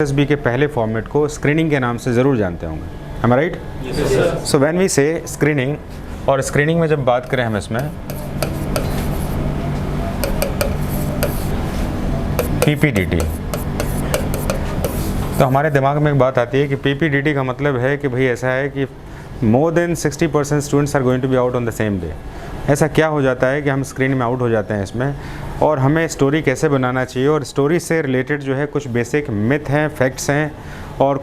SSB के पहले format को स्क्रीनिंग के नाम से ज़रूर जानते होंगे, am I right? Yes, sir. So when we say screening, और स्क्रीनिंग में जब बात करें हम इसमें पीपीडीटी, तो हमारे दिमाग में एक बात आती है कि पीपीडीटी का मतलब है कि भाई ऐसा है कि more than 60% students are going to be out on the same day. ऐसा क्या हो जाता है कि हम स्क्रीन में आउट हो जाते हैं इसमें, और हमें स्टोरी कैसे बनाना चाहिए, और स्टोरी से रिलेटेड जो है कुछ बेसिक मिथ हैं, फैक्ट्स हैं, और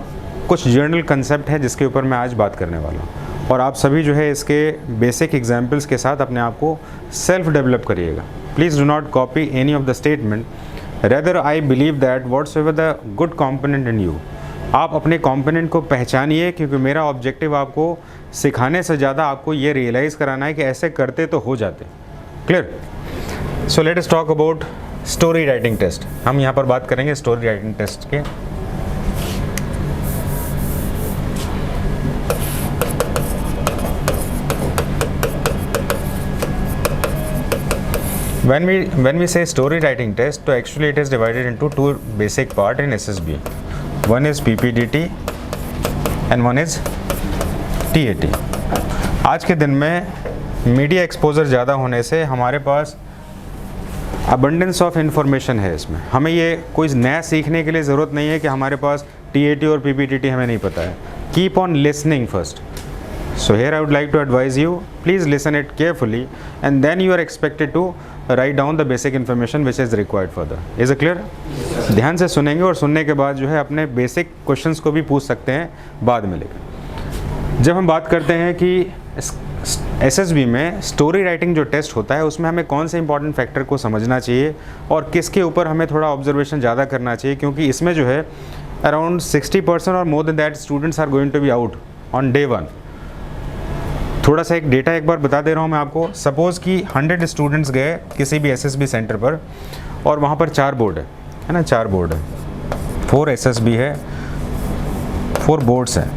कुछ जर्नल कंसेप्ट हैं जिसके ऊपर मैं आज बात करने वाला हूँ। और आप सभी जो है इसके बेसिक एग्जाम्पल्स के साथ अपने आप को सेल्फ डेवलप करिएगा। Please do not copy any of the statement, rather I believe that what's ever the good component in you, आप अपने कॉम्पोनेंट को पहचानिए, क्योंकि मेरा ऑब्जेक्टिव आपको सिखाने से ज़्यादा आपको ये रियलाइज़ कराना है कि ऐसे करते तो हो जाते। Clear? So let us talk about story writing test. हम यहाँ पर बात करेंगे स्टोरी राइटिंग टेस्ट के। When we say story writing test, तो actually it is divided into two basic part in SSB. One is PPDT and one is TAT। आज के दिन में मीडिया एक्सपोजर ज़्यादा होने से हमारे पास अबंडेंस ऑफ इंफॉर्मेशन है इसमें। हमें ये कोई नया सीखने के लिए ज़रूरत नहीं है कि हमारे पास TAT और PPDT हमें नहीं पता है। Keep on listening first. So here I would like to advise you, please listen it carefully and then you are expected to write down the basic information which is required further. Is it clear? Yes, ध्यान से सुनेंगे और सुनने के बाद जो है अपने बेसिक क्वेश्चंस को भी पूछ सकते हैं बाद में। लेकर जब हम बात करते हैं कि एसएसबी में स्टोरी राइटिंग जो टेस्ट होता है उसमें हमें कौन से इंपॉर्टेंट फैक्टर को समझना चाहिए और किसके ऊपर हमें थोड़ा ऑब्जर्वेशन ज़्यादा करना चाहिए, क्योंकि इसमें जो है अराउंड 60% और more than that students are going to be out on day 1। थोड़ा सा एक डेटा एक बार बता दे रहा हूँ मैं आपको। सपोज़ कि 100 स्टूडेंट्स गए किसी भी एसएसबी सेंटर पर और वहाँ पर 4 बोर्ड है ना, 4 बोर्ड है, 4 एसएसबी है, 4 बोर्ड्स हैं,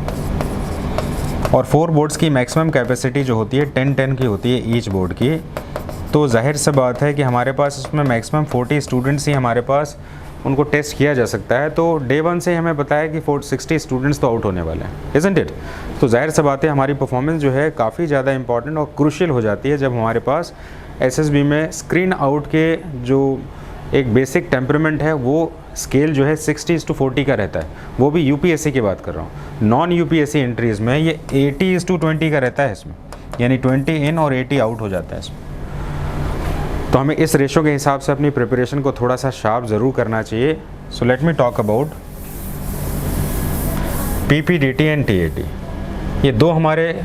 और 4 बोर्ड्स की मैक्सिमम कैपेसिटी जो होती है 10 की होती है ईच बोर्ड की। तो जाहिर सी बात है कि हमारे पास इसमें मैक्सिमम 40 स्टूडेंट्स ही हमारे पास उनको टेस्ट किया जा सकता है। तो डे 1 से हमें पता है कि 60 स्टूडेंट्स तो आउट होने वाले हैं, इज़न्ट इट? तो जाहिर सी बात है हमारी परफॉर्मेंस जो है काफ़ी ज़्यादा इंपॉर्टेंट और क्रूशियल हो जाती है जब हमारे पास एसएसबी में स्क्रीन आउट के जो एक बेसिक टेम्परामेंट है वो स्केल जो है 60:40 का रहता है। वो भी यूपीएससी की बात कर रहा हूँ। नॉन यूपीएससी एंट्रीज़ में ये 80:20 का रहता है इसमें, यानी 20 इन और 80 आउट हो जाता है इसमें। तो हमें इस रेशो के हिसाब से अपनी प्रिपरेशन को थोड़ा सा शार्प ज़रूर करना चाहिए। So let me talk about PPDT and TAT. ये 2 हमारे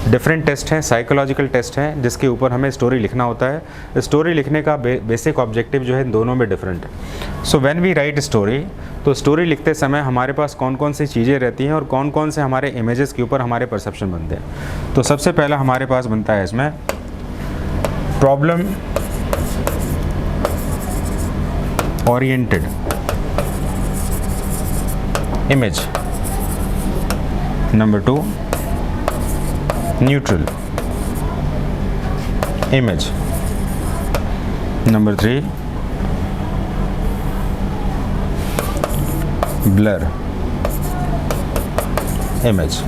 डिफरेंट टेस्ट हैं, साइकोलॉजिकल टेस्ट हैं, जिसके ऊपर हमें स्टोरी लिखना होता है। स्टोरी लिखने का बेसिक ऑब्जेक्टिव जो है दोनों में डिफरेंट है। So when we write story, तो स्टोरी लिखते समय हमारे पास कौन कौन सी चीज़ें रहती हैं और कौन कौन से हमारे इमेजेस के ऊपर हमारे परसेप्शन बनते हैं। तो सबसे पहला हमारे पास बनता है इसमें problem oriented image, number 2 neutral image, number 3 blur image.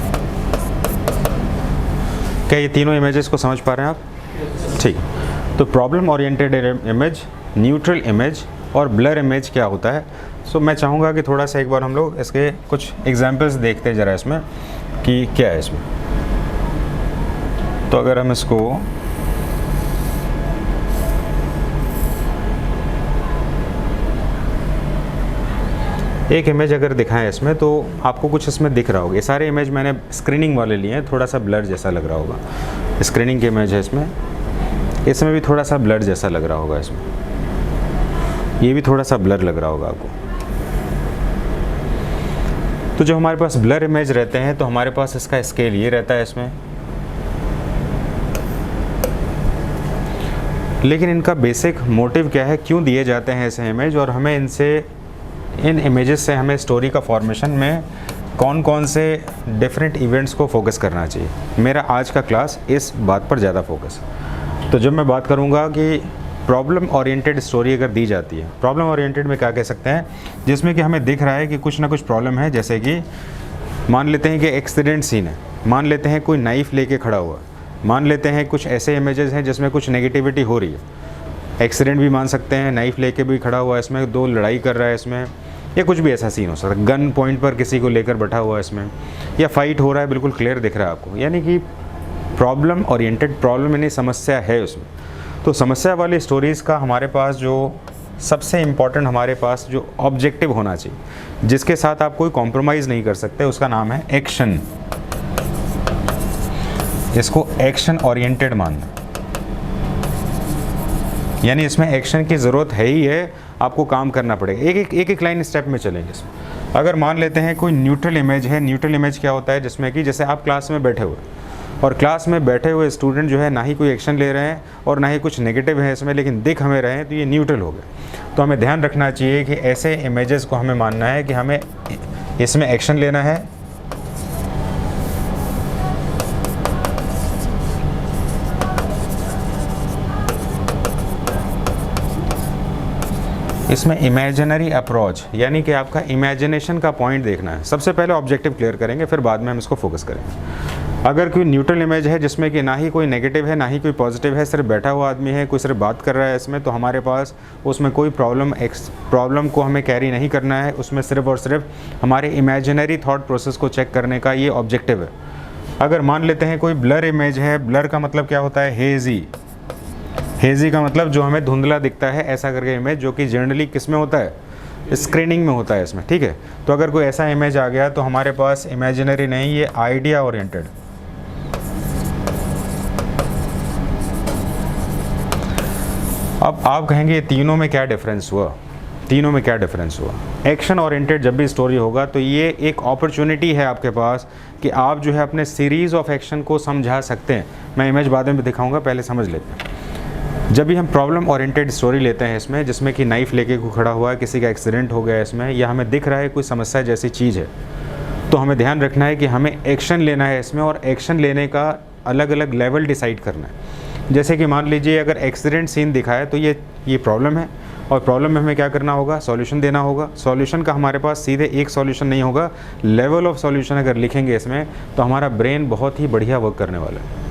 क्या ये तीनों इमेजेस को समझ पा रहे हैं आप? ठीक। तो problem oriented image, neutral image और ब्लर इमेज क्या होता है। सो मैं चाहूँगा कि थोड़ा सा एक बार हम लोग इसके कुछ एग्जांपल्स देखते हैं ज़रा इसमें कि क्या है इसमें। तो अगर हम इसको एक इमेज अगर दिखाएं इसमें, तो आपको कुछ इसमें दिख रहा होगा। ये सारे इमेज मैंने स्क्रीनिंग वाले लिए हैं, थोड़ा सा ब्लर जैसा लग रहा होगा। स्क्रीनिंग की इमेज है इसमें भी थोड़ा सा ब्लर जैसा लग रहा होगा इसमें, ये भी थोड़ा सा ब्लर लग रहा होगा आपको। तो जो हमारे पास ब्लर इमेज रहते हैं तो हमारे पास इसका स्केल ये रहता है इसमें, लेकिन इनका बेसिक मोटिव क्या है, क्यों दिए जाते हैं ऐसे इमेज, और हमें इन इमेजेस से हमें स्टोरी का फॉर्मेशन में कौन कौन से डिफरेंट इवेंट्स को फोकस करना चाहिए। मेरा आज का क्लास इस बात पर ज़्यादा फोकस। तो जब मैं बात करूँगा कि प्रॉब्लम ओरिएंटेड स्टोरी अगर दी जाती है, प्रॉब्लम ओरिएंटेड में क्या कह सकते हैं, जिसमें कि हमें दिख रहा है कि कुछ ना कुछ प्रॉब्लम है, जैसे कि मान लेते हैं कि एक्सीडेंट सीन है, मान लेते हैं कोई नाइफ लेके खड़ा हुआ, मान लेते हैं कुछ ऐसे इमेजेस हैं जिसमें कुछ नेगेटिविटी हो रही है। एक्सीडेंट भी मान सकते हैं, नाइफ लेके भी खड़ा हुआ है, इसमें दो लड़ाई कर रहा है इसमें, या कुछ भी ऐसा सीन हो सकता है, गन पॉइंट पर किसी को लेकर बैठा हुआ है इसमें, या फाइट हो रहा है, बिल्कुल क्लियर दिख रहा है आपको, यानी कि प्रॉब्लम ओरिएंटेड, प्रॉब्लम यानी समस्या है उसमें। तो समस्या वाली स्टोरीज़ का हमारे पास जो सबसे इम्पॉर्टेंट हमारे पास जो ऑब्जेक्टिव होना चाहिए, जिसके साथ आप कोई कॉम्प्रोमाइज़ नहीं कर सकते, उसका नाम है एक्शन। इसको एक्शन ओरिएंटेड मानना, यानी इसमें एक्शन की ज़रूरत है ही है, आपको काम करना पड़ेगा। एक लाइन स्टेप में चलेंगे इसमें। अगर मान लेते हैं कोई न्यूट्रल इमेज है, न्यूट्रल इमेज क्या होता है, जिसमें कि जैसे आप क्लास में बैठे हुए और क्लास में बैठे हुए स्टूडेंट जो है ना ही कोई एक्शन ले रहे हैं और ना ही कुछ नेगेटिव है इसमें, लेकिन दिख हमें रहे हैं, तो ये न्यूट्रल हो गया। तो हमें ध्यान रखना चाहिए कि ऐसे इमेजेस को हमें मानना है कि हमें इसमें एक्शन लेना है, इसमें इमेजिनरी अप्रोच, यानी कि आपका इमेजिनेशन का पॉइंट देखना है। सबसे पहले ऑब्जेक्टिव क्लियर करेंगे, फिर बाद में हम इसको फोकस करेंगे। अगर कोई न्यूट्रल इमेज है जिसमें कि ना ही कोई नेगेटिव है ना ही कोई पॉजिटिव है, सिर्फ बैठा हुआ आदमी है, कोई सिर्फ बात कर रहा है इसमें, तो हमारे पास उसमें कोई प्रॉब्लम को हमें कैरी नहीं करना है, उसमें सिर्फ और सिर्फ हमारे इमेजिनरी थॉट प्रोसेस को चेक करने का ये ऑब्जेक्टिव है। अगर मान लेते हैं कोई ब्लर इमेज है, ब्लर का मतलब क्या होता है, हेजी, हेजी का मतलब जो हमें धुंधला दिखता है, ऐसा करके इमेज, जो कि जनरली किस में होता है, स्क्रीनिंग में होता है इसमें, ठीक है। तो अगर कोई ऐसा इमेज आ गया तो हमारे पास इमेजिनरी नहीं, ये आइडिया ओरिएंटेड। अब आप कहेंगे ये तीनों में क्या डिफरेंस हुआ, तीनों में क्या डिफरेंस हुआ। एक्शन ओरिएंटेड जब भी स्टोरी होगा तो ये एक अपॉर्चुनिटी है आपके पास कि आप जो है अपने सीरीज़ ऑफ एक्शन को समझा सकते हैं। मैं इमेज बाद में भी दिखाऊंगा, पहले समझ लेते हैं। जब भी हम प्रॉब्लम ओरिएंटेड स्टोरी लेते हैं इसमें, जिसमें कि नाइफ लेके कोई खड़ा हुआ है, किसी का एक्सीडेंट हो गया है इसमें, या हमें दिख रहा है कोई समस्या जैसी चीज़ है, तो हमें ध्यान रखना है कि हमें एक्शन लेना है इसमें, और एक्शन लेने का अलग अलग लेवल डिसाइड करना है। जैसे कि मान लीजिए अगर एक्सीडेंट सीन दिखा है तो ये प्रॉब्लम है, और प्रॉब्लम में हमें क्या करना होगा, सॉल्यूशन देना होगा। सॉल्यूशन का हमारे पास सीधे एक सॉल्यूशन नहीं होगा, लेवल ऑफ सॉल्यूशन अगर लिखेंगे इसमें तो हमारा ब्रेन बहुत ही बढ़िया वर्क करने वाला है।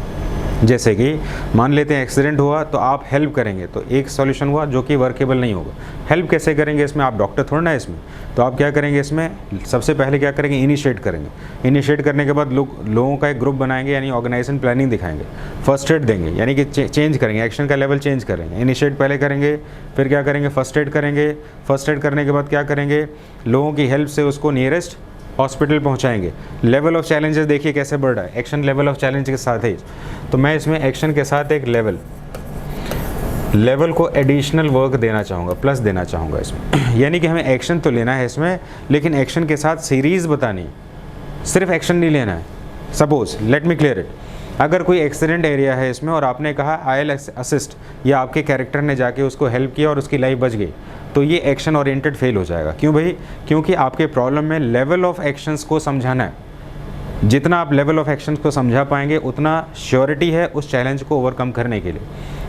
जैसे कि मान लेते हैं एक्सीडेंट हुआ तो आप हेल्प करेंगे, तो एक सॉल्यूशन हुआ जो कि वर्केबल नहीं होगा। हेल्प कैसे करेंगे इसमें, आप डॉक्टर थोड़ा ना इसमें, तो आप क्या करेंगे इसमें, सबसे पहले क्या करेंगे, इनिशिएट करेंगे। इनिशिएट करने के बाद लोगों का एक ग्रुप बनाएंगे, यानी ऑर्गेनाइजेशन प्लानिंग दिखाएंगे, फर्स्ट एड देंगे, यानी कि चेंज करेंगे, एक्शन का लेवल चेंज करेंगे। इनिशिएट पहले करेंगे, फिर क्या करेंगे, फर्स्ट एड करेंगे। फर्स्ट एड करने के बाद क्या करेंगे, लोगों की हेल्प से उसको नियरेस्ट हॉस्पिटल पहुंचाएंगे। लेवल ऑफ चैलेंजेस देखिए कैसे बढ़ रहा है, एक्शन लेवल ऑफ चैलेंज के साथ ही। तो मैं इसमें एक्शन के साथ एक लेवल को एडिशनल वर्क देना चाहूँगा, प्लस देना चाहूँगा इसमें। यानी कि हमें एक्शन तो लेना है इसमें, लेकिन एक्शन के साथ सीरीज़ बतानी, सिर्फ एक्शन नहीं लेना है। Suppose let me clear it, अगर कोई एक्सीडेंट एरिया है इसमें और आपने कहा आई विल असिस्ट, या आपके कैरेक्टर ने जाके उसको हेल्प किया और उसकी लाइफ बच गई, तो ये एक्शन ओरिएंटेड फेल हो जाएगा। क्यों भाई, क्योंकि आपके प्रॉब्लम में लेवल ऑफ एक्शंस को समझाना है। जितना आप लेवल ऑफ एक्शंस को समझा पाएंगे उतना श्योरिटी है उस चैलेंज को ओवरकम करने के लिए।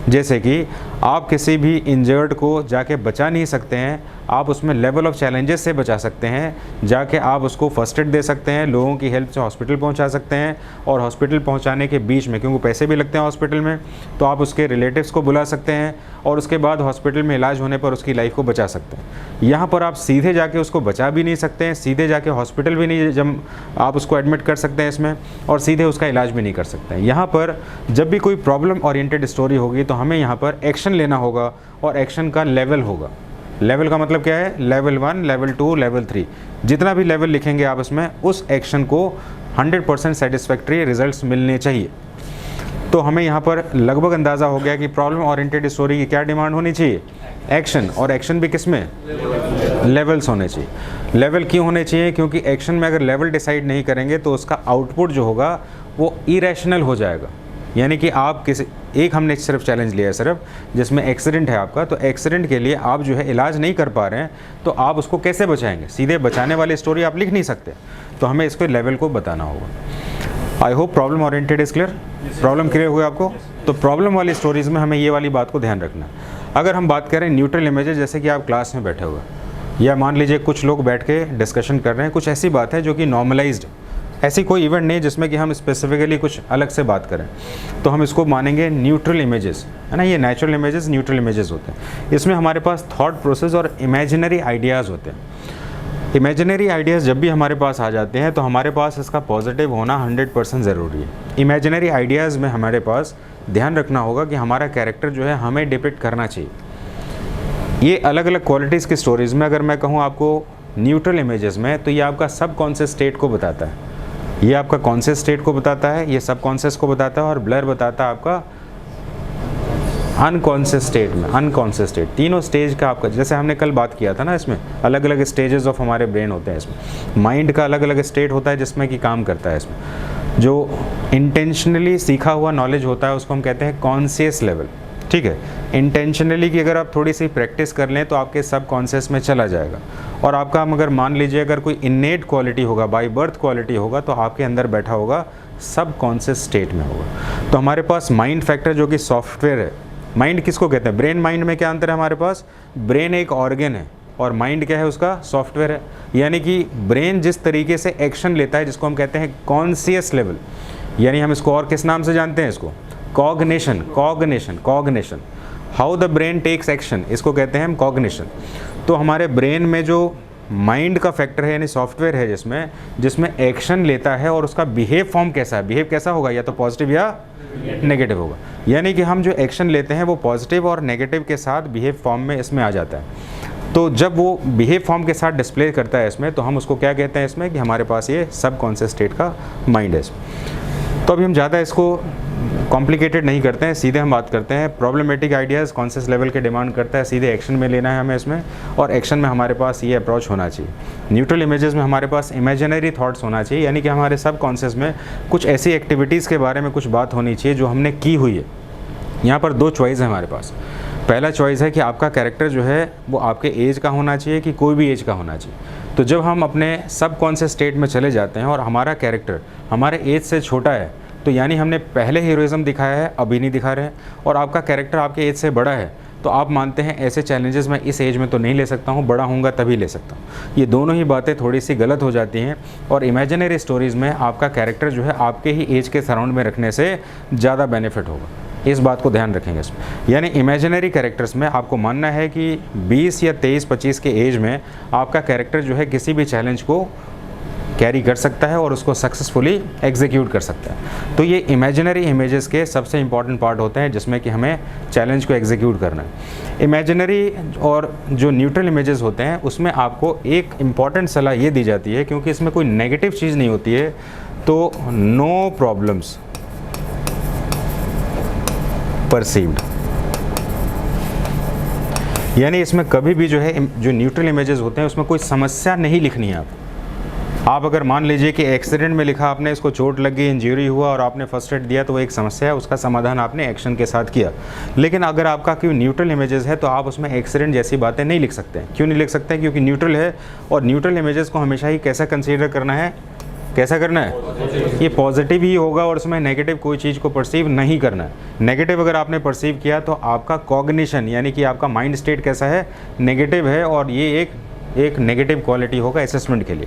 जैसे कि आप किसी भी इंजर्ड को जाके बचा नहीं सकते हैं, आप उसमें लेवल ऑफ चैलेंजेस से बचा सकते हैं। जाके आप उसको फर्स्ट एड दे सकते हैं, लोगों की हेल्प से हॉस्पिटल पहुंचा सकते हैं, और हॉस्पिटल पहुंचाने के बीच में, क्योंकि पैसे भी लगते हैं हॉस्पिटल में, तो आप उसके रिलेटिव्स को बुला सकते हैं और उसके बाद हॉस्पिटल में इलाज होने पर उसकी लाइफ को बचा सकते हैं। यहाँ पर आप सीधे जाके उसको बचा भी नहीं सकते हैं, सीधे जाके हॉस्पिटल भी नहीं जब आप उसको एडमिट कर सकते हैं इसमें, और सीधे उसका इलाज भी नहीं कर सकते हैं। यहाँ पर जब भी कोई प्रॉब्लम ओरिएंटेड स्टोरी होगी तो हमें यहाँ पर एक्शन लेना होगा, और एक्शन का लेवल होगा। लेवल का मतलब क्या है, लेवल 1, लेवल 2, लेवल 3, जितना भी लेवल लिखेंगे आप इसमें, उस एक्शन को 100% सेटिस्फैक्ट्री रिजल्ट्स मिलने चाहिए। तो हमें यहाँ पर लगभग अंदाज़ा हो गया कि प्रॉब्लम ओरिएंटेड स्टोरी की क्या डिमांड होनी चाहिए, एक्शन, और एक्शन भी किस में, लेवल्स होने चाहिए। लेवल क्यों होने चाहिए, क्योंकि एक्शन में अगर लेवल डिसाइड नहीं करेंगे तो उसका आउटपुट जो होगा वो इरेशनल हो जाएगा। यानी कि आप किसी एक, हमने सिर्फ चैलेंज लिया है सिर्फ, जिसमें एक्सीडेंट है आपका, तो एक्सीडेंट के लिए आप जो है इलाज नहीं कर पा रहे हैं, तो आप उसको कैसे बचाएंगे, सीधे बचाने वाली स्टोरी आप लिख नहीं सकते, तो हमें इसको लेवल को बताना होगा। I hope problem oriented is clear. Problem clear हुआ आपको। तो प्रॉब्लम वाली स्टोरीज़ में हमें ये वाली बात को ध्यान रखना। अगर हम बात करें न्यूट्रल इमेजेस, जैसे कि आप क्लास में बैठे हुए या मान लीजिए कुछ लोग बैठ के डिस्कशन कर रहे हैं, कुछ ऐसी बात है जो कि नॉर्मलाइज्ड, ऐसी कोई इवेंट नहीं जिसमें कि हम स्पेसिफिकली कुछ अलग से बात करें, तो हम इसको मानेंगे न्यूट्रल इमेजेस, है ना। ये नेचुरल इमेजेस न्यूट्रल इमेजेस होते हैं। इसमें हमारे पास थॉट प्रोसेस और इमेजिनरी आइडियाज़ होते हैं। इमेजिनरी आइडियाज़ जब भी हमारे पास आ जाते हैं तो हमारे पास इसका पॉजिटिव होना 100% ज़रूरी है। इमेजिनरी आइडियाज़ में हमारे पास ध्यान रखना होगा कि हमारा कैरेक्टर जो है हमें डिपिक्ट करना चाहिए। ये अलग अलग क्वालिटीज़ की स्टोरीज़ में अगर मैं कहूँ आपको न्यूट्रल इमेजेस में, तो ये आपका सब कॉन्शियस स्टेट को बताता है, ये आपका कॉन्शियस स्टेट को बताता है, ये सब कॉन्शियस को बताता है, और ब्लर बताता है आपका अनकॉन्शियस स्टेट में, अनकॉन्शियस स्टेट। तीनों स्टेज का आपका, जैसे हमने कल बात किया था ना, इसमें अलग अलग स्टेजेस ऑफ हमारे ब्रेन होते हैं। इसमें माइंड का अलग अलग स्टेट होता है जिसमें कि काम करता है। इसमें जो इंटेंशनली सीखा हुआ नॉलेज होता है उसको हम कहते हैं कॉन्शियस लेवल, ठीक है। इंटेंशनली की अगर आप थोड़ी सी प्रैक्टिस कर लें तो आपके सब कॉन्शियस में चला जाएगा। और आपका अगर मान लीजिए अगर कोई इनेट क्वालिटी होगा, बाय बर्थ क्वालिटी होगा, तो आपके अंदर बैठा होगा सब कॉन्शियस स्टेट में होगा। तो हमारे पास माइंड फैक्टर जो कि सॉफ्टवेयर है, माइंड किसको कहते हैं, ब्रेन माइंड में क्या अंतर है हमारे पास, ब्रेन एक ऑर्गन है और माइंड क्या है, उसका सॉफ्टवेयर है। यानी कि ब्रेन जिस तरीके से एक्शन लेता है जिसको हम कहते हैं कॉन्शियस लेवल, यानी हम इसको और किस नाम से जानते हैं, इसको cognition, cognition, cognition, how the brain takes action, इसको कहते हैं हम कॉग्निशन। तो हमारे ब्रेन में जो माइंड का फैक्टर है यानी सॉफ्टवेयर है जिसमें एक्शन लेता है और उसका बिहेव फॉर्म कैसा है, बिहेव कैसा होगा, या तो पॉजिटिव या नेगेटिव होगा। यानी कि हम जो एक्शन लेते हैं वो पॉजिटिव और नेगेटिव के साथ बिहेव फॉर्म में इसमें आ जाता है। तो जब वो बिहेव फॉर्म के साथ डिस्प्ले करता है इसमें, तो हम उसको क्या कहते हैं इसमें, कि हमारे पास ये सब कॉन्शियस स्टेट का माइंड है। तो अभी हम ज़्यादा इसको कॉम्प्लिकेटेड नहीं करते हैं, सीधे हम बात करते हैं। प्रॉब्लमेटिक आइडियाज़ कॉन्शियस लेवल के डिमांड करता है, सीधे एक्शन में लेना है हमें इसमें, और एक्शन में हमारे पास ये अप्रोच होना चाहिए। न्यूट्रल इमेजेस में हमारे पास इमेजिनरी थॉट्स होना चाहिए, यानी कि हमारे सब कॉन्शियस में कुछ ऐसी एक्टिविटीज़ के बारे में कुछ बात होनी चाहिए जो हमने की हुई है। यहाँ पर दो चॉइस है हमारे पास। पहला चॉइस है कि आपका कैरेक्टर जो है वो आपके एज का होना चाहिए कि कोई भी एज का होना चाहिए। तो जब हम अपने सब कॉन्शियस स्टेट में चले जाते हैं और हमारा कैरेक्टर हमारे एज से छोटा है, तो यानी हमने पहले हीरोइज्म दिखाया है, अभी नहीं दिखा रहे हैं, और आपका कैरेक्टर आपके एज से बड़ा है, तो आप मानते हैं ऐसे चैलेंजेस मैं इस एज में तो नहीं ले सकता हूँ, बड़ा होऊंगा तभी ले सकता हूँ। ये दोनों ही बातें थोड़ी सी गलत हो जाती हैं, और इमेजिनरी स्टोरीज़ में आपका कैरेक्टर जो है आपके ही एज के सराउंड में रखने से ज़्यादा बेनिफिट होगा। इस बात को ध्यान रखेंगे इसमें। यानी इमेजिनरी कैरेक्टर्स में आपको मानना है कि 20 या 23-25 के एज में आपका कैरेक्टर जो है किसी भी चैलेंज को कैरी कर सकता है और उसको सक्सेसफुली एग्जीक्यूट कर सकता है। तो ये इमेजिनरी इमेजेस के सबसे इंपॉर्टेंट पार्ट होते हैं जिसमें कि हमें चैलेंज को एग्जीक्यूट करना है। इमेजिनरी और जो न्यूट्रल इमेजेस होते हैं उसमें आपको एक इम्पॉर्टेंट सलाह ये दी जाती है, क्योंकि इसमें कोई नेगेटिव चीज़ नहीं होती है, तो नो प्रॉब्लम्स परसीव्ड, यानी इसमें कभी भी जो है जो न्यूट्रल इमेजेस होते हैं उसमें कोई समस्या नहीं लिखनी है आप अगर मान लीजिए कि एक्सीडेंट में लिखा आपने, इसको चोट लग गई, इंजरी हुआ और आपने फर्स्ट एड दिया, तो वो एक समस्या है, उसका समाधान आपने एक्शन के साथ किया। लेकिन अगर आपका कोई न्यूट्रल इमेजेस है तो आप उसमें एक्सीडेंट जैसी बातें नहीं लिख सकते हैं। क्यों नहीं लिख सकते? क्योंकि न्यूट्रल है, और न्यूट्रल इमेजेस को हमेशा ही कैसा कंसीडर करना है, कैसा करना है, ये पॉजिटिव ही होगा और उसमें नेगेटिव कोई चीज़ को परसीव नहीं करना है। नेगेटिव अगर आपने परसीव किया तो आपका कॉग्निशन यानी कि आपका माइंड स्टेट कैसा है, नेगेटिव है, और ये एक नेगेटिव क्वालिटी होगा असेसमेंट के लिए।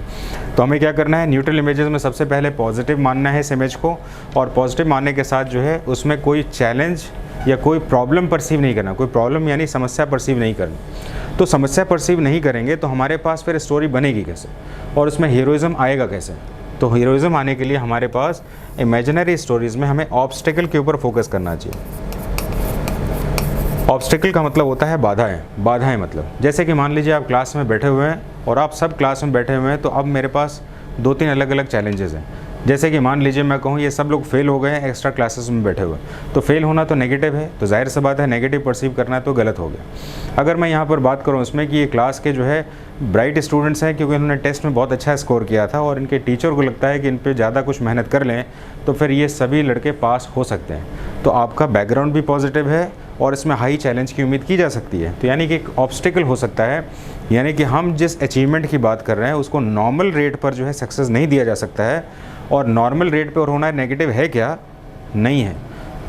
तो हमें क्या करना है, न्यूट्रल इमेजेस में सबसे पहले पॉजिटिव मानना है इस इमेज को, और पॉजिटिव मानने के साथ जो है उसमें कोई चैलेंज या कोई प्रॉब्लम परसीव नहीं करना, कोई प्रॉब्लम यानी समस्या परसीव नहीं करनी। तो समस्या परसीव नहीं करेंगे तो हमारे पास फिर स्टोरी बनेगी कैसे, और उसमें हीरोइज्म आएगा कैसे? तो हीरोइज्म आने के लिए हमारे पास इमेजिनरी स्टोरीज़ में हमें ऑब्स्टिकल के ऊपर फोकस करना चाहिए। ऑब्स्टिकल का मतलब होता है बाधाएं। बाधाएं मतलब जैसे कि मान लीजिए आप क्लास में बैठे हुए हैं और आप सब क्लास में बैठे हुए हैं, तो अब मेरे पास 2-3 अलग अलग चैलेंजेस हैं। जैसे कि मान लीजिए मैं कहूँ ये सब लोग फेल हो गए हैं एक्स्ट्रा क्लासेस में बैठे हुए, तो फेल होना तो नेगेटिव है, तो जाहिर सी बात है नेगेटिव परसीव करना तो गलत हो गया। अगर मैं यहाँ पर बात करूँ इसमें कि ये क्लास के जो है ब्राइट स्टूडेंट्स हैं, क्योंकि उन्होंने टेस्ट में बहुत अच्छा स्कोर किया था और इनके टीचर को लगता है कि इन पर ज़्यादा कुछ मेहनत कर लें तो फिर ये सभी लड़के पास हो सकते हैं, तो आपका बैकग्राउंड भी पॉजिटिव है और इसमें हाई चैलेंज की उम्मीद की जा सकती है। तो यानी कि एक ऑब्स्टिकल हो सकता है, यानी कि हम जिस अचीवमेंट की बात कर रहे हैं उसको नॉर्मल रेट पर जो है सक्सेस नहीं दिया जा सकता है, और नॉर्मल रेट पर होना नेगेटिव है क्या? नहीं है।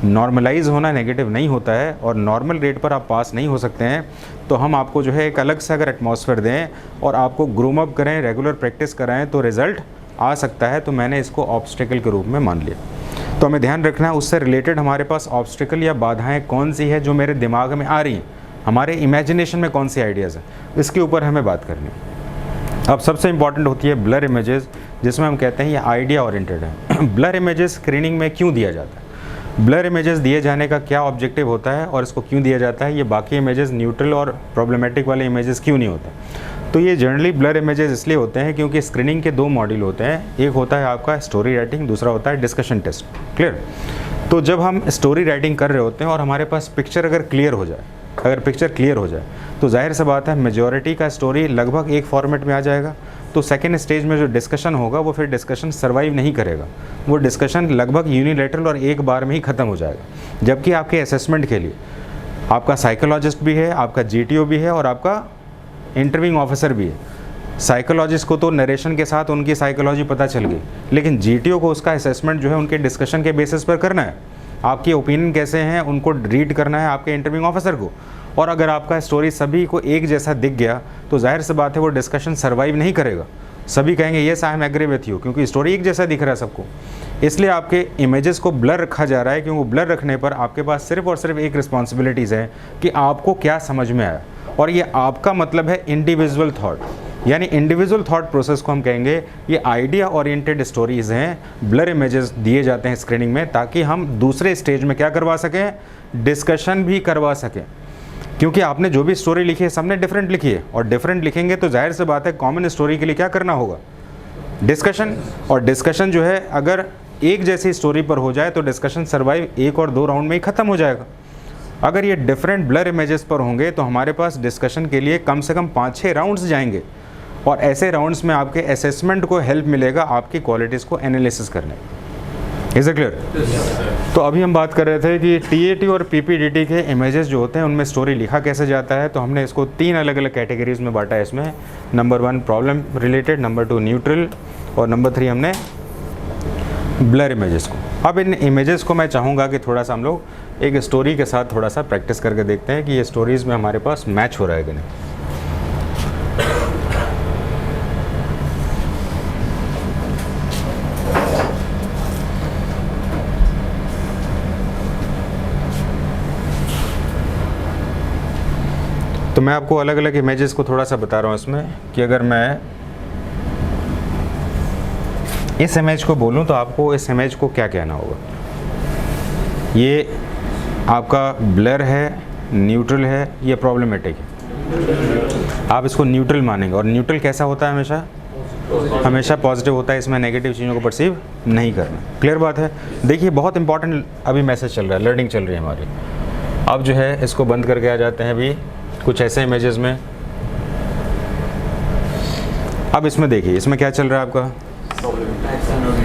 नॉर्मलाइज होना नेगेटिव नहीं होता है और नॉर्मल रेट पर आप पास नहीं हो सकते हैं, तो हम आपको जो है एक अलग से अगर एटमॉस्फेयर दें और आपको ग्रूम अप करें, रेगुलर प्रैक्टिस कराएं तो रिज़ल्ट आ सकता है। तो मैंने इसको ऑब्स्टिकल के रूप में मान लिया। तो हमें ध्यान रखना है उससे रिलेटेड हमारे पास ऑब्स्टिकल या बाधाएं कौन सी है जो मेरे दिमाग में आ रही हैं, हमारे इमेजिनेशन में कौन सी आइडियाज़ हैं, इसके ऊपर हमें बात करनी है। अब सबसे इंपॉर्टेंट होती है ब्लर इमेजेस, जिसमें हम कहते हैं ये आइडिया ओरिएंटेड है। ब्लर इमेजेस स्क्रीनिंग में क्यों दिया जाता है, ब्लर इमेजेस दिए जाने का क्या ऑब्जेक्टिव होता है और इसको क्यों दिया जाता है, ये बाकी इमेजेस न्यूट्रल और प्रॉब्लमेटिक वाले इमेजेस क्यों नहीं होते। तो ये जनरली ब्लर इमेजेस इसलिए होते हैं क्योंकि स्क्रीनिंग के 2 मॉड्यूल होते हैं, एक होता है आपका स्टोरी राइटिंग, दूसरा होता है डिस्कशन टेस्ट। क्लियर। तो जब हम स्टोरी राइटिंग कर रहे होते हैं और हमारे पास पिक्चर अगर क्लियर हो जाए, तो जाहिर सी बात है मेजॉरिटी का स्टोरी लगभग एक फॉर्मेट में आ जाएगा। तो सेकेंड स्टेज में जो डिस्कशन होगा वो फिर डिस्कशन सर्वाइव नहीं करेगा, वो डिस्कशन लगभग यूनिलैटरल और एक बार में ही ख़त्म हो जाएगा। जबकि आपके असेसमेंट के लिए आपका साइकोलॉजिस्ट भी है, आपका GTO भी है और आपका इंटरव्यूइंग ऑफिसर भी है। साइकोलॉजिस्ट को तो नरेशन के साथ उनकी साइकोलॉजी पता चल गई, लेकिन GTO को उसका असेसमेंट जो है उनके डिस्कशन के बेसिस पर करना है। आपकी ओपिनियन कैसे हैं उनको रीड करना है आपके इंटरव्यूइंग ऑफिसर को। और अगर आपका स्टोरी सभी को एक जैसा दिख गया तो जाहिर सी बात है वो डिस्कशन सर्वाइव नहीं करेगा। सभी कहेंगे yes I am agree with you, क्योंकि स्टोरी एक जैसा दिख रहा है सबको। इसलिए आपके इमेजेस को ब्लर रखा जा रहा है, क्योंकि ब्लर रखने पर आपके पास सिर्फ और सिर्फ एक रिस्पॉन्सिबिलिटीज़ है कि आपको क्या समझ में आया। और ये आपका मतलब है इंडिविजुअल थॉट, यानी इंडिविजुअल थॉट प्रोसेस को हम कहेंगे। ये आइडिया ओरिएंटेड स्टोरीज़ हैं, ब्लर इमेजेस दिए जाते हैं स्क्रीनिंग में ताकि हम दूसरे स्टेज में क्या करवा सकें, डिस्कशन भी करवा सकें। क्योंकि आपने जो भी स्टोरी लिखी है सबने डिफरेंट लिखी है, और डिफरेंट लिखेंगे तो जाहिर सी बात है कॉमन स्टोरी के लिए क्या करना होगा, डिस्कशन। और डिस्कशन जो है अगर एक जैसी स्टोरी पर हो जाए तो डिस्कशन सर्वाइव 1 और 2 राउंड में ही ख़त्म हो जाएगा। अगर ये डिफरेंट ब्लर इमेजेस पर होंगे तो हमारे पास डिस्कशन के लिए कम से कम 5-6 राउंड्स जाएंगे, और ऐसे राउंड्स में आपके असेसमेंट को हेल्प मिलेगा आपकी क्वालिटीज़ को एनालिसिस करने। Is it clear? तो अभी हम बात कर रहे थे कि TAT और PPDT के इमेजेस जो होते हैं उनमें स्टोरी लिखा कैसे जाता है। तो हमने इसको 3 अलग अलग कैटेगरीज में बांटा है इसमें। Number 1 problem related, number 2 neutral, और नंबर 3 हमने ब्लर इमेजेस को। अब इन इमेजेस को मैं चाहूँगा कि थोड़ा सा हम लोग एक स्टोरी के साथ थोड़ा सा प्रैक्टिस करके देखते हैं कि ये स्टोरीज़ में हमारे पास मैच हो रहा है कि नहीं। तो मैं आपको अलग अलग इमेजेस को थोड़ा सा बता रहा हूँ इसमें कि अगर मैं इस इमेज को बोलूँ तो आपको इस इमेज को क्या कहना होगा। ये आपका ब्लर है, न्यूट्रल है, ये प्रॉब्लमेटिक है। आप इसको न्यूट्रल मानेंगे, और न्यूट्रल कैसा होता है, हमेशा पॉजिटिव होता है, इसमें नेगेटिव चीज़ों को परसीव नहीं करना। क्लियर बात है। देखिए बहुत इंपॉर्टेंट अभी मैसेज चल रहा है, लर्निंग चल रही है हमारी। अब जो है इसको बंद करके आ जाते हैं अभी कुछ ऐसे इमेजेस में। अब इसमें देखिए इसमें क्या चल रहा है आपका,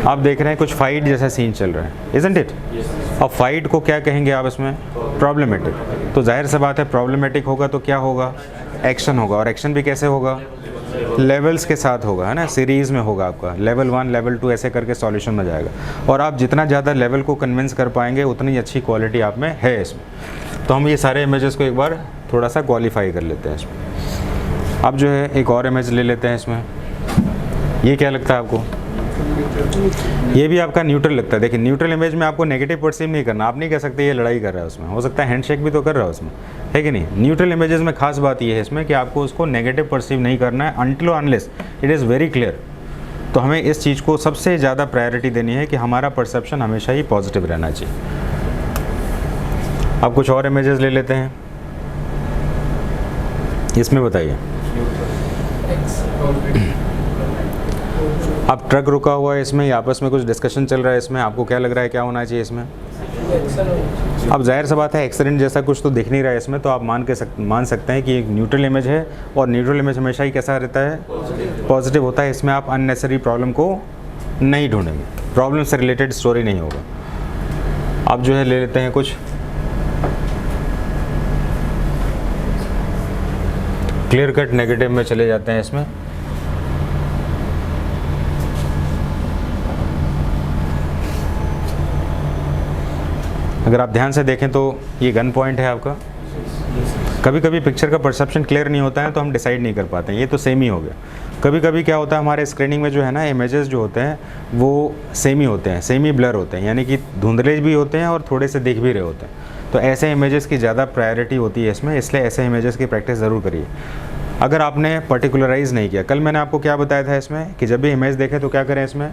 आप देख रहे हैं कुछ फाइट जैसा सीन चल रहा है, इजंट इट? अब फाइट को क्या कहेंगे आप इसमें, प्रॉब्लमेटिक। तो जाहिर सी बात है प्रॉब्लमेटिक होगा तो क्या होगा, एक्शन होगा। और एक्शन भी कैसे होगा, लेवल्स के साथ होगा, है ना, सीरीज़ में होगा आपका। लेवल 1 लेवल 2 ऐसे करके सॉल्यूशन में जाएगा। और आप जितना ज़्यादा लेवल को कन्विंस कर पाएंगे उतनी अच्छी क्वालिटी आप में है इसमें। तो हम ये सारे इमेजेस को एक बार थोड़ा सा क्वालिफाई कर लेते हैं इसमें। अब जो है एक और इमेज ले लेते हैं इसमें। ये क्या लगता है आपको, ये भी आपका न्यूट्रल लगता है। देखिए न्यूट्रल इमेज में आपको नेगेटिव परसीव नहीं करना, आप नहीं कह सकते ये लड़ाई कर रहा है उसमें, हो सकता है हैंडशेक भी तो कर रहा है उसमें, है कि नहीं। न्यूट्रल इमेजेस में खास बात ये है इसमें कि आपको उसको नेगेटिव परसीव नहीं करना है until unless it is very clear. तो हमें इस चीज़ को सबसे ज़्यादा प्रायोरिटी देनी है कि हमारा परसेप्शन हमेशा ही पॉजिटिव रहना चाहिए। अब कुछ और इमेजेस ले लेते हैं, इसमें बताइए। अब ट्रक रुका हुआ है इसमें, आपस में कुछ डिस्कशन चल रहा है इसमें, आपको क्या लग रहा है क्या होना चाहिए इसमें? अब जाहिर सी बात है एक्सीडेंट जैसा कुछ तो दिख नहीं रहा है इसमें, तो आप मान सकते हैं कि एक न्यूट्रल इमेज है, और न्यूट्रल इमेज हमेशा ही कैसा रहता है, पॉजिटिव होता है। इसमें आप अननेसेसरी प्रॉब्लम को नहीं ढूंढेंगे, प्रॉब्लम से रिलेटेड स्टोरी नहीं होगा। अब जो है ले लेते हैं कुछ क्लियर कट नेगेटिव में चले जाते हैं इसमें। अगर आप ध्यान से देखें तो ये गन पॉइंट है आपका। कभी कभी पिक्चर का परसेप्शन क्लियर नहीं होता है तो हम डिसाइड नहीं कर पाते हैं, ये तो सेम ही हो गया। कभी कभी क्या होता है हमारे स्क्रीनिंग में जो है ना, इमेजेस जो होते हैं वो सेम ही होते हैं, सेम ही ब्लर होते हैं, यानी कि धुंधले भी होते हैं और थोड़े से दिख भी रहे होते हैं। तो ऐसे इमेजेस की ज़्यादा प्रायोरिटी होती है इसमें, इसलिए ऐसे इमेजेस की प्रैक्टिस ज़रूर करिए। अगर आपने पर्टिकुलराइज़ नहीं किया, कल मैंने आपको क्या बताया था इसमें कि जब भी इमेज देखें तो क्या करें, इसमें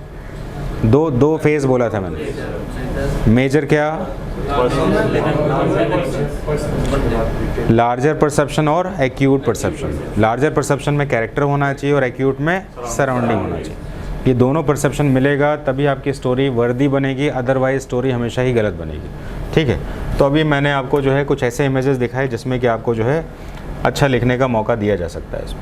दो फेज़ बोला था मैंने। मेजर क्या, लार्जर परसेप्शन और एक्यूट परसेप्शन। लार्जर परसेप्शन में कैरेक्टर होना चाहिए और एक्यूट में सराउंडिंग होना चाहिए। ये दोनों परसेप्शन मिलेगा तभी आपकी स्टोरी वर्दी बनेगी, अदरवाइज स्टोरी हमेशा ही गलत बनेगी। ठीक है, तो अभी मैंने आपको जो है कुछ ऐसे इमेजेस दिखाए जिसमें कि आपको जो है अच्छा लिखने का मौका दिया जा सकता है इसमें।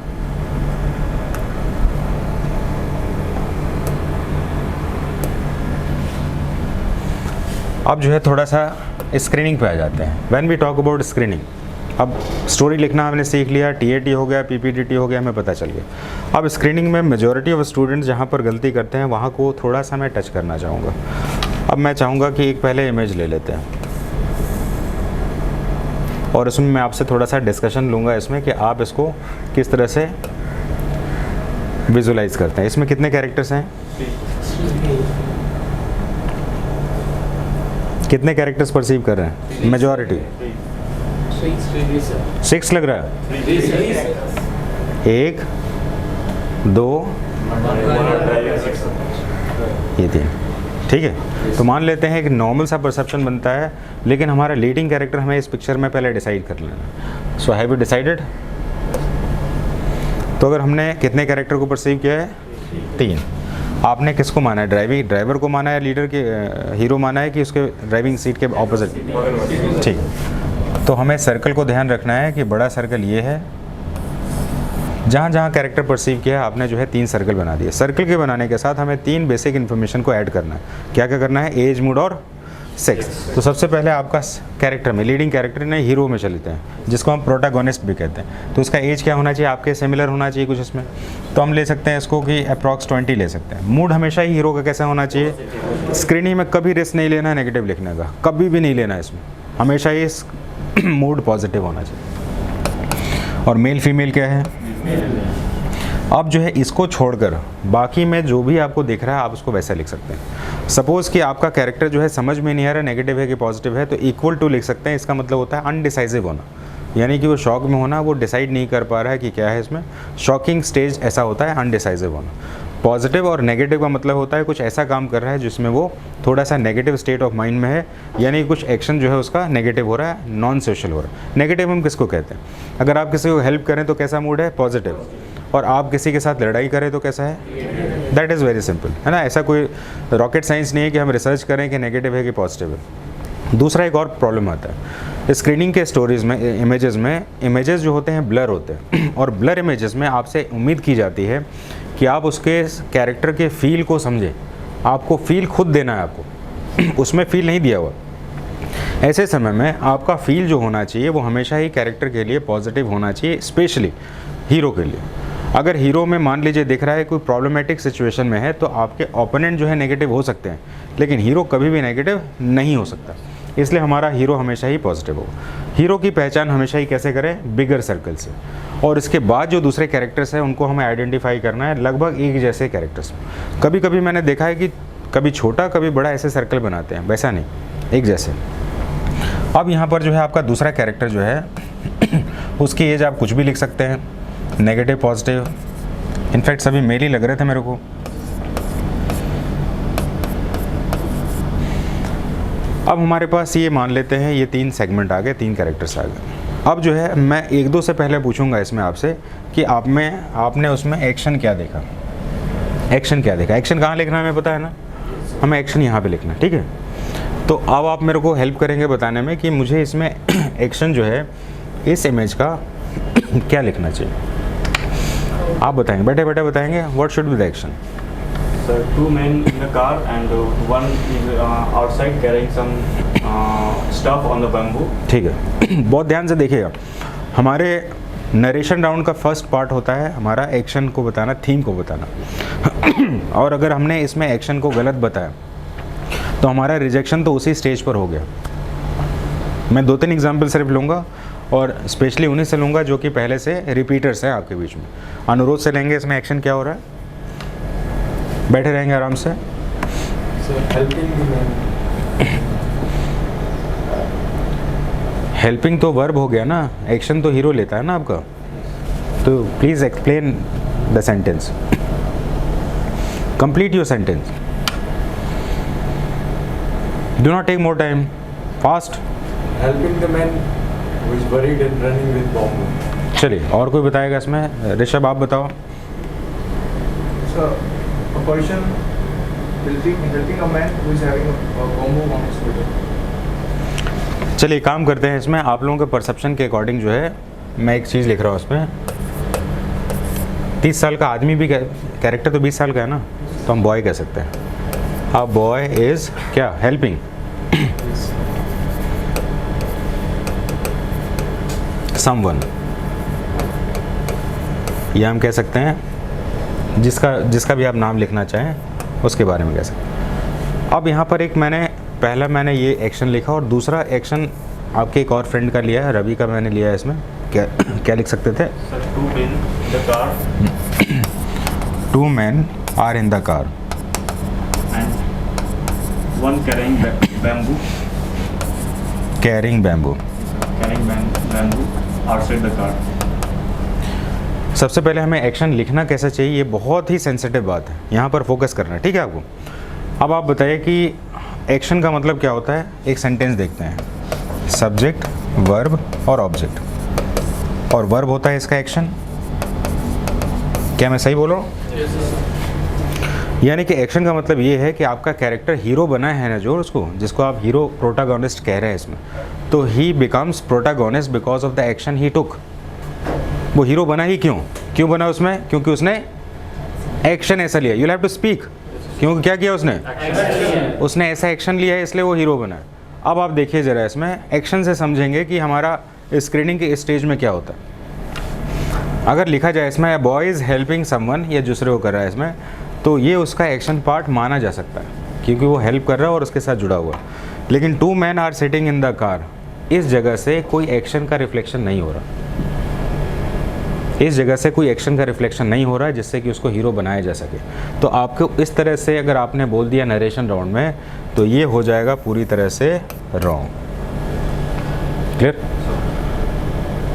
अब जो है थोड़ा सा स्क्रीनिंग पे आ जाते हैं। When we talk about screening, अब स्टोरी लिखना हमने सीख लिया, टीएटी हो गया, पीपीडीटी हो गया, हमें पता चल गया। अब स्क्रीनिंग में मेजॉरिटी ऑफ स्टूडेंट्स जहाँ पर गलती करते हैं वहाँ को थोड़ा सा मैं टच करना चाहूँगा। अब मैं चाहूँगा कि एक पहले इमेज ले लेते हैं और इसमें मैं आपसे थोड़ा सा डिस्कशन लूँगा इसमें कि आप इसको किस तरह से विजुलाइज करते हैं। इसमें कितने कैरेक्टर्स हैं, कितने कैरेक्टर्स परसीव कर रहे हैं? मेजॉरिटी 6 लग रहा है। 1 2 ये 3, ठीक है। तो मान लेते हैं कि नॉर्मल सा परसेप्शन बनता है, लेकिन हमारा लीडिंग कैरेक्टर हमें इस पिक्चर में पहले डिसाइड कर लेना। So have you decided? तो अगर हमने कितने कैरेक्टर को परसीव किया है? 3। आपने किसको माना है? ड्राइवर को माना है, लीडर के हीरो माना है कि उसके ड्राइविंग सीट के ऑपोजिट? ठीक है, तो हमें सर्कल को ध्यान रखना है कि बड़ा सर्कल ये है। जहाँ जहाँ कैरेक्टर परसीव किया है आपने जो है 3 सर्कल बना दिए। सर्कल के बनाने के साथ हमें 3 बेसिक इन्फॉर्मेशन को ऐड करना है। क्या क्या करना है? एज, मूड और सेक्स। तो सबसे पहले आपका कैरेक्टर में, लीडिंग कैरेक्टर ने हीरो में चलते हैं, जिसको हम प्रोटैगोनिस्ट भी कहते हैं। तो उसका एज क्या होना चाहिए? आपके सिमिलर होना चाहिए कुछ इसमें। तो हम ले सकते हैं इसको कि अप्रॉक्स 20 ले सकते हैं। मूड हमेशा ही हीरो का कैसा होना चाहिए? स्क्रीनिंग में कभी रिस्क नहीं लेना है नेगेटिव लिखने का, कभी भी नहीं लेना है इसमें, हमेशा ही मूड पॉजिटिव होना चाहिए। और मेल फीमेल क्या है? अब जो है इसको छोड़कर बाकी में जो भी आपको दिख रहा है आप उसको वैसा लिख सकते हैं। सपोज़ कि आपका कैरेक्टर जो है समझ में नहीं आ रहा नेगेटिव है कि पॉजिटिव है, तो इक्वल टू लिख सकते हैं। इसका मतलब होता है अनडिसाइसिव होना, यानी कि वो शॉक में होना, वो डिसाइड नहीं कर पा रहा है कि क्या है इसमें। शॉकिंग स्टेज ऐसा होता है अनडिसाइसिव होना। पॉजिटिव और नेगेटिव का मतलब होता है कुछ ऐसा काम कर रहा है जिसमें वो थोड़ा सा नेगेटिव स्टेट ऑफ माइंड में है, यानी कुछ एक्शन जो है उसका नेगेटिव हो रहा है, नॉन सोशल हो रहा है। नेगेटिव हम किसको कहते हैं? अगर आप किसी को हेल्प करें तो कैसा मूड है? पॉजिटिव। और आप किसी के साथ लड़ाई करें तो कैसा है? दैट इज़ वेरी सिंपल, है ना। ऐसा कोई रॉकेट साइंस नहीं है कि हम रिसर्च करें कि नेगेटिव है कि पॉजिटिव है। दूसरा एक और प्रॉब्लम आता है स्क्रीनिंग के स्टोरीज़ में, इमेजेस जो होते हैं ब्लर होते हैं, और ब्लर इमेजेस में आपसे उम्मीद की जाती है कि आप उसके कैरेक्टर के फील को समझें। आपको फील खुद देना है, आपको उसमें फील नहीं दिया हुआ। ऐसे समय में आपका फील जो होना चाहिए वो हमेशा ही कैरेक्टर के लिए पॉजिटिव होना चाहिए, स्पेशली हीरो के लिए। अगर हीरो में मान लीजिए दिख रहा है कोई प्रॉब्लमेटिक सिचुएशन में है, तो आपके ओपोनेंट जो है नेगेटिव हो सकते हैं, लेकिन हीरो कभी भी नेगेटिव नहीं हो सकता। इसलिए हमारा हीरो हमेशा ही पॉजिटिव हो। हीरो की पहचान हमेशा ही कैसे करें? बिगर सर्कल से। और इसके बाद जो दूसरे कैरेक्टर्स हैं उनको हमें आइडेंटिफाई करना है लगभग एक जैसे कैरेक्टर्स। कभी कभी मैंने देखा है कि कभी छोटा कभी बड़ा ऐसे सर्कल बनाते हैं, वैसा नहीं, एक जैसे। अब यहाँ पर जो है आपका दूसरा कैरेक्टर जो है उसकी एज आप कुछ भी लिख सकते हैं, नेगेटिव, पॉजिटिव। इनफैक्ट सभी मेल ही लग रहे थे मेरे को। अब हमारे पास ये मान लेते हैं ये 3 सेगमेंट आ गए, 3 कैरेक्टर्स आ गए। अब जो है मैं 1-2 से पहले पूछूंगा इसमें आपसे कि आपने उसमें एक्शन क्या देखा? एक्शन क्या देखा? एक्शन कहाँ लिखना है हमें पता है ना, हमें एक्शन यहाँ पे लिखना है, ठीक है। तो अब आप मेरे को हेल्प करेंगे बताने में कि मुझे इसमें एक्शन जो है इस इमेज का क्या लिखना चाहिए। आप बताएंगे, बैठे बैठे बताएंगे, what should be the action? Sir, 2 men in a car and one is outside carrying some stuff on the bamboo. ठीक है, बहुत ध्यान से देखिएगा। हमारे नरेशन राउंड का फर्स्ट पार्ट होता है हमारा एक्शन को बताना, थीम को बताना। और अगर हमने इसमें एक्शन को गलत बताया तो हमारा रिजेक्शन तो उसी स्टेज पर हो गया। मैं 2-3 एग्जाम्पल सिर्फ लूँगा और स्पेशली उन्हीं से लूँगा जो कि पहले से रिपीटर्स हैं आपके बीच में। अनुरोध से लेंगे इसमें एक्शन क्या हो रहा है, बैठे रहेंगे आराम से। हेल्पिंग तो वर्ब हो गया ना, एक्शन तो हीरो लेता है ना आपका। तो please explain the sentence, complete your sentence, do not take more time, fast. Helping the man who is worried and running with bamboo. चलिए और कोई बताएगा इसमें? ऋषभ आप बताओ। So, a person helping a man who is having a bamboo on his shoulder. चलिए काम करते हैं इसमें, आप लोगों के परसेप्शन के अकॉर्डिंग जो है मैं एक चीज़ लिख रहा हूँ उसमें। 30 साल का आदमी भी, कैरेक्टर तो 20 साल का है ना, तो हम बॉय कह सकते हैं। अ बॉय इज़ क्या, हेल्पिंग समवन, या हम कह सकते हैं जिसका भी आप नाम लिखना चाहें उसके बारे में कह सकते हैं। अब यहाँ पर एक पहला मैंने ये एक्शन लिखा और दूसरा एक्शन आपके एक और फ्रेंड का लिया है, रवि का मैंने लिया है। इसमें क्या लिख सकते थे? Sir, 2 men in the car 2 men are in the car and one carrying bamboo. carrying bamboo। Carrying bamboo outside the car. सबसे पहले हमें एक्शन लिखना कैसा चाहिए, ये बहुत ही सेंसिटिव बात है, यहाँ पर फोकस करना है, ठीक है आपको। अब आप बताइए कि एक्शन का मतलब क्या होता है। एक सेंटेंस देखते हैं, सब्जेक्ट, वर्ब और ऑब्जेक्ट, और वर्ब होता है इसका एक्शन। क्या मैं सही बोल रहा हूँ? यानी कि एक्शन का मतलब ये है कि आपका कैरेक्टर हीरो बना है ना, जो उसको जिसको आप हीरो प्रोटागोनिस्ट कह रहे हैं इसमें, तो he becomes protagonist because of the action he took. वो हीरो बना ही क्यों बना उसमें? क्योंकि उसने एक्शन ऐसा लिया। You have to speak. क्योंकि क्या किया उसने ऐसा एक्शन लिया है, इसलिए वो हीरो बना है। अब आप देखिए ज़रा, इसमें एक्शन से समझेंगे कि हमारा स्क्रीनिंग के स्टेज में क्या होता है। अगर लिखा जाए इसमें बॉय इज़ हेल्पिंग समवन, या दूसरे को कर रहा है इसमें, तो ये उसका एक्शन पार्ट माना जा सकता है क्योंकि वो हेल्प कर रहा है और उसके साथ जुड़ा हुआ। लेकिन 2 men are sitting in the car, इस जगह से कोई एक्शन का रिफ्लेक्शन नहीं हो रहा, इस जगह से कोई एक्शन का रिफ्लेक्शन नहीं हो रहा है जिससे कि उसको हीरो बनाया जा सके। तो आपको इस तरह से अगर आपने बोल दिया नरेशन राउंड में, तो ये हो जाएगा पूरी तरह से रॉन्ग। क्लियर?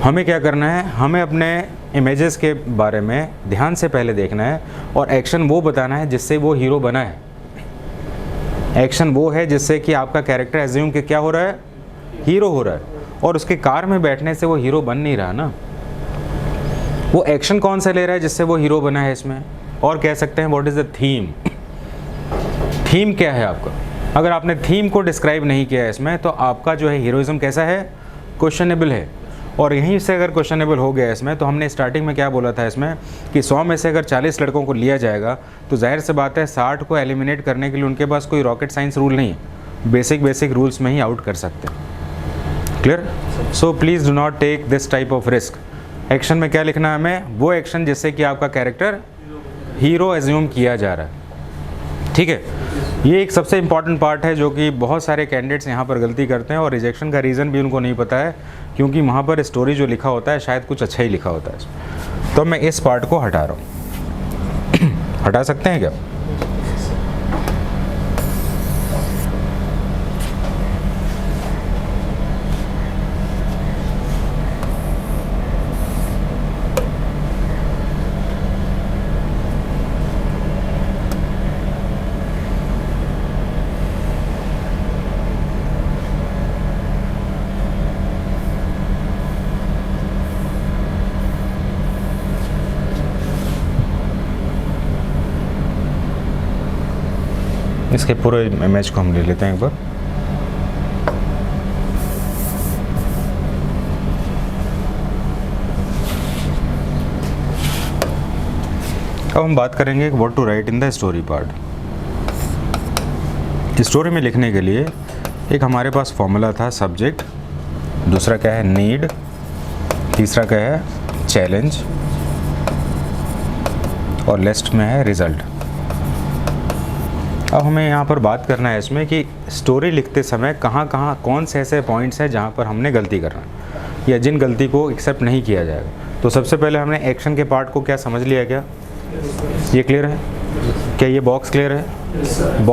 हमें क्या करना है, हमें अपने इमेजेस के बारे में ध्यान से पहले देखना है और एक्शन वो बताना है जिससे वो हीरो बना है। एक्शन वो है जिससे कि आपका कैरेक्टर एज्यूम कि क्या हो रहा है, हीरो हो रहा है, और उसके कार में बैठने से वो हीरो बन नहीं रहा ना। वो एक्शन कौन सा ले रहा है जिससे वो हीरो बना है इसमें। और कह सकते हैं what is the theme. Theme क्या है आपका? अगर आपने थीम को डिस्क्राइब नहीं किया है इसमें, तो आपका जो है हीरोइज्म कैसा है, क्वेश्चनेबल है। और यहीं से अगर क्वेश्चनेबल हो गया इसमें, तो हमने स्टार्टिंग में क्या बोला था इसमें कि 100 में से अगर 40 लड़कों को लिया जाएगा तो जाहिर सी बात है 60 को एलिमिनेट करने के लिए उनके पास कोई रॉकेट साइंस रूल नहीं है, बेसिक रूल्स में ही आउट कर सकते हैं। Clear? So please do not take this type of risk. Action में क्या लिखना है हमें, वो एक्शन जिससे कि आपका कैरेक्टर हीरो एज्यूम किया जा रहा है। ठीक है, ये एक सबसे इम्पॉर्टेंट पार्ट है जो कि बहुत सारे कैंडिडेट्स यहाँ पर गलती करते हैं, और रिजेक्शन का रीज़न भी उनको नहीं पता है क्योंकि वहाँ पर स्टोरी जो लिखा होता है शायद कुछ अच्छा ही लिखा होता है। तो मैं इस पार्ट को हटा रहा हूँ। हटा सकते हैं क्या? इसके पूरे इमेज को हम ले लेते हैं एक बार। अब हम बात करेंगे what to write in the story part. Story में लिखने के लिए एक हमारे पास फॉर्मूला था, सब्जेक्ट, दूसरा क्या है नीड, तीसरा क्या है चैलेंज, और लास्ट में है रिजल्ट। अब हमें यहाँ पर बात करना है इसमें कि स्टोरी लिखते समय कहाँ कहाँ कौन से ऐसे पॉइंट्स हैं जहाँ पर हमने गलती करना है या जिन गलती को एक्सेप्ट नहीं किया जाएगा। तो सबसे पहले हमने एक्शन के पार्ट को क्या समझ लिया क्या? ये क्लियर है? क्या ये बॉक्स क्लियर है? बॉक्स